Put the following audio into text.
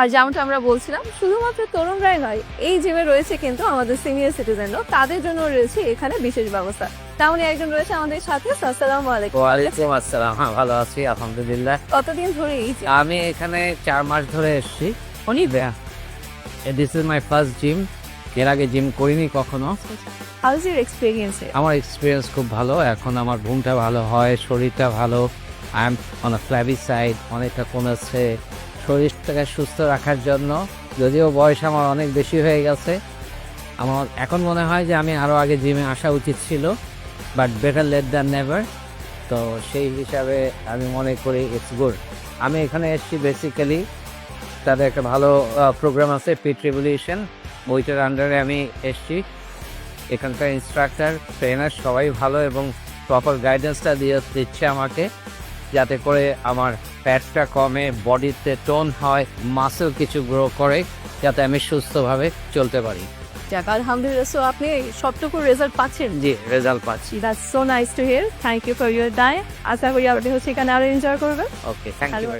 আর যেমনটা আমরা বলছিলাম, শুধুমাত্র তরুণরাই নয়, এই জিমে রয়েছে কিন্তু আমাদের সিনিয়র সিটিজেনও, তাদের জন্য রয়েছে এখানে বিশেষ ব্যবস্থা। তেমনই একজন রয়েছে আমাদের সাথে। আসসালামু আলাইকুম। ওয়ালাইকুম আসসালাম। হ্যাঁ, ভালো আছি আলহামদুলিল্লাহ। কতদিন ধরে এই জিম? আমি এখানে 4 মাস ধরে এসেছি। This is my first gym. এর আগে জিম করিনি কখনো। How is your experience? আমার এক্সপিরিয়েন্স খুব ভালো। এখন আমার ঘুমটা ভালো হয়, শরীরটা ভালো। I am on a flabby side, অনেকটা কমেছে। শরীরটাকে সুস্থ রাখার জন্য, যদিও বয়স আমার অনেক বেশি হয়ে গেছে, আমার এখন মনে হয় যে আমি আরও আগে জিমে আসা উচিত ছিল, but better late than never. তো সেই হিসাবে আমি মনে করি ইটস গুড। আমি এখানে এসেছি বেসিক্যালি, তাদের একটা ভালো প্রোগ্রাম আছে পিট রিভলিউশন, বইটার আন্ডারে আমি এসেছি। এখানকার ইনস্ট্রাক্টর ট্রেনার সবাই ভালো এবং প্রপার গাইডেন্সটা দিচ্ছে আমাকে, যাতে করে আমার ফ্যাটটা কমে, বডিতে টোন হয়, মাসেল কিছু গ্রো করে, যাতে আমি সুস্থভাবে চলতে পারি। যাক, আলহামদুলিল্লাহ। সো আপনি সবটুকু রেজাল্ট পাচ্ছেন? জি, রেজাল্ট পাচ্ছি। That's so nice to hear. Thank you for your time. আশা করি আপনি এখানে আরো এনজয় করবেন। Okay, thank you.